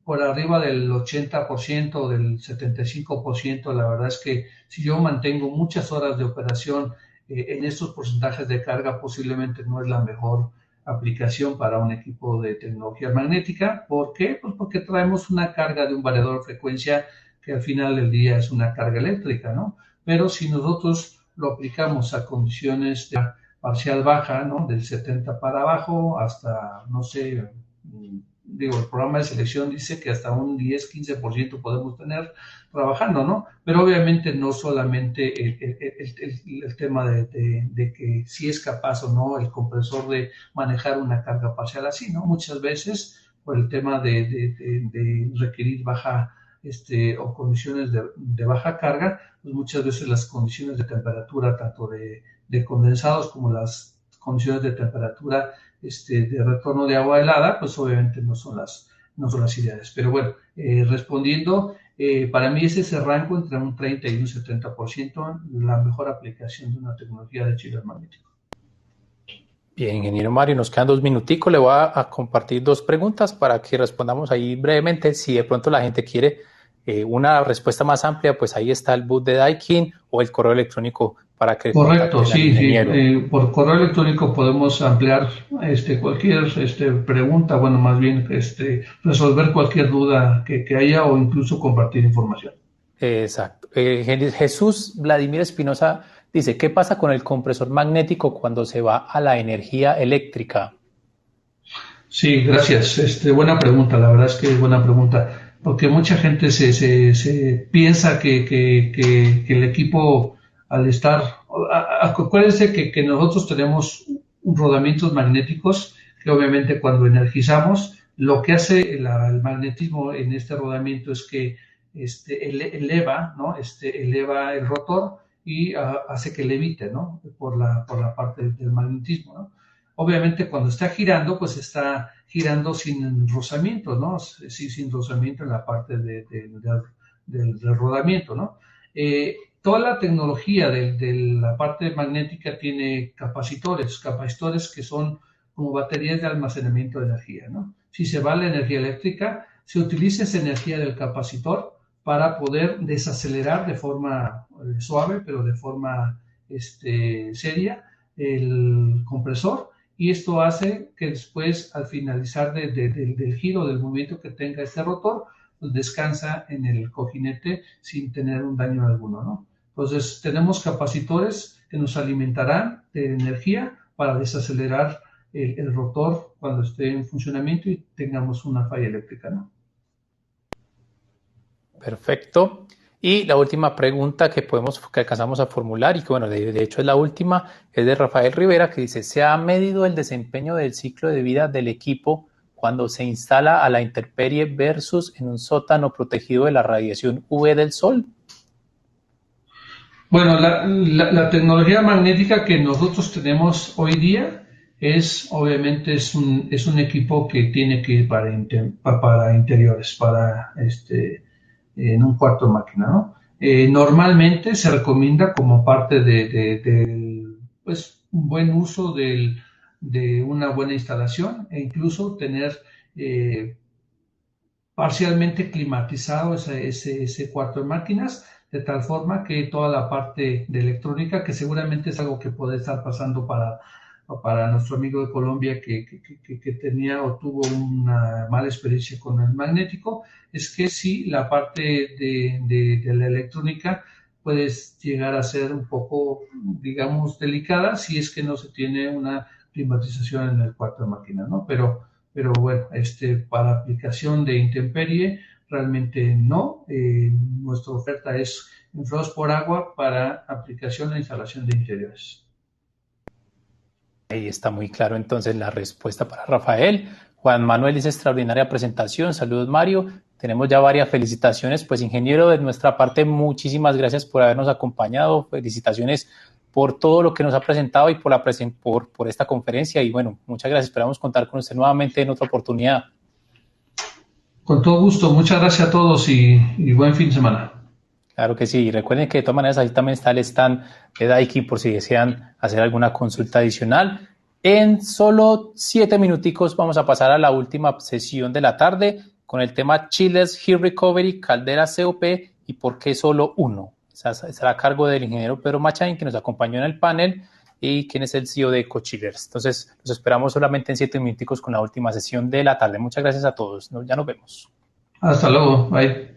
Por arriba del 80% o del 75%, la verdad es que si yo mantengo muchas horas de operación en estos porcentajes de carga, posiblemente no es la mejor aplicación para un equipo de tecnología magnética. ¿Por qué? Pues porque traemos una carga de un variador de frecuencia que al final del día es una carga eléctrica, ¿no? Pero si nosotros lo aplicamos a condiciones de parcial baja, ¿no? Del 70 para abajo hasta, no sé, el programa de selección dice que hasta un 10-15% podemos tener trabajando, ¿no? Pero obviamente no solamente el tema de que si es capaz o no el compresor de manejar una carga parcial así, ¿no? Muchas veces por el tema de requerir baja o condiciones de baja carga, pues muchas veces las condiciones de temperatura, tanto de condensados como las condiciones de temperatura de retorno de agua helada, pues obviamente no son las ideales. Pero bueno, respondiendo, para mí es ese rango entre un 30 y un 70% la mejor aplicación de una tecnología de chiller magnético. Bien, ingeniero Mario, nos quedan 2 minuticos. Le voy a compartir 2 preguntas para que respondamos ahí brevemente. Si de pronto la gente quiere una respuesta más amplia, pues ahí está el boot de Daikin o el correo electrónico para que correcto, sí. Por correo electrónico podemos ampliar cualquier pregunta, bueno, más bien resolver cualquier duda que haya o incluso compartir información. Exacto. Jesús Vladimir Espinosa dice, ¿qué pasa con el compresor magnético cuando se va a la energía eléctrica? Sí, gracias. Buena pregunta, la verdad es que es buena pregunta, porque mucha gente se piensa que el equipo al estar, acuérdense que nosotros tenemos rodamientos magnéticos que obviamente cuando energizamos Lo que hace el magnetismo en este rodamiento es que eleva, ¿no? Eleva el rotor y hace que levite, ¿no? Por la parte del magnetismo, ¿no? Obviamente cuando está girando, pues está girando sin rozamiento, ¿no? Sí, sin rozamiento en la parte del rodamiento, ¿no? Toda la tecnología de la parte magnética tiene capacitores que son como baterías de almacenamiento de energía, ¿no? Si se va la energía eléctrica, se utiliza esa energía del capacitor para poder desacelerar de forma suave, pero de forma seria, el compresor, y esto hace que después, al finalizar del giro, del movimiento que tenga este rotor, pues descansa en el cojinete sin tener un daño alguno, ¿no? Entonces, tenemos capacitores que nos alimentarán de energía para desacelerar el rotor cuando esté en funcionamiento y tengamos una falla eléctrica, ¿no? Perfecto. Y la última pregunta que alcanzamos a formular, y que bueno, de hecho es la última, es de Rafael Rivera, que dice: ¿se ha medido el desempeño del ciclo de vida del equipo cuando se instala a la intemperie versus en un sótano protegido de la radiación UV del sol? Bueno, la tecnología magnética que nosotros tenemos hoy día obviamente es un equipo que tiene que ir para interiores, en un cuarto de máquina, ¿no? Normalmente se recomienda como parte del pues, un buen uso de una buena instalación, e incluso tener parcialmente climatizado ese cuarto de máquinas, de tal forma que toda la parte de electrónica, que seguramente es algo que puede estar pasando para nuestro amigo de Colombia que tenía o tuvo una mala experiencia con el magnético, es que sí, la parte de la electrónica puede llegar a ser un poco, digamos, delicada si es que no se tiene una climatización en el cuarto de máquina, ¿no? Pero bueno, para aplicación de intemperie, realmente no. Nuestra oferta es inflados por agua para aplicación e instalación de interiores. Ahí está muy claro entonces la respuesta para Rafael. Juan Manuel dice: extraordinaria presentación. Saludos, Mario. Tenemos ya varias felicitaciones. Pues, ingeniero, de nuestra parte, muchísimas gracias por habernos acompañado. Felicitaciones por todo lo que nos ha presentado y por esta conferencia. Y bueno, muchas gracias. Esperamos contar con usted nuevamente en otra oportunidad. Con todo gusto. Muchas gracias a todos y buen fin de semana. Claro que sí. Y recuerden que de todas maneras ahí también está el stand de Daiki por si desean hacer alguna consulta adicional. En solo 7 minuticos vamos a pasar a la última sesión de la tarde con el tema Chillers Heat Recovery Caldera COP y por qué solo uno. Estará a cargo del ingeniero Pedro Machain, que nos acompañó en el panel y quien es el CEO de EcoChillers. Entonces, los esperamos solamente en 7 minuticos con la última sesión de la tarde. Muchas gracias a todos. Ya nos vemos. Hasta luego. Bye.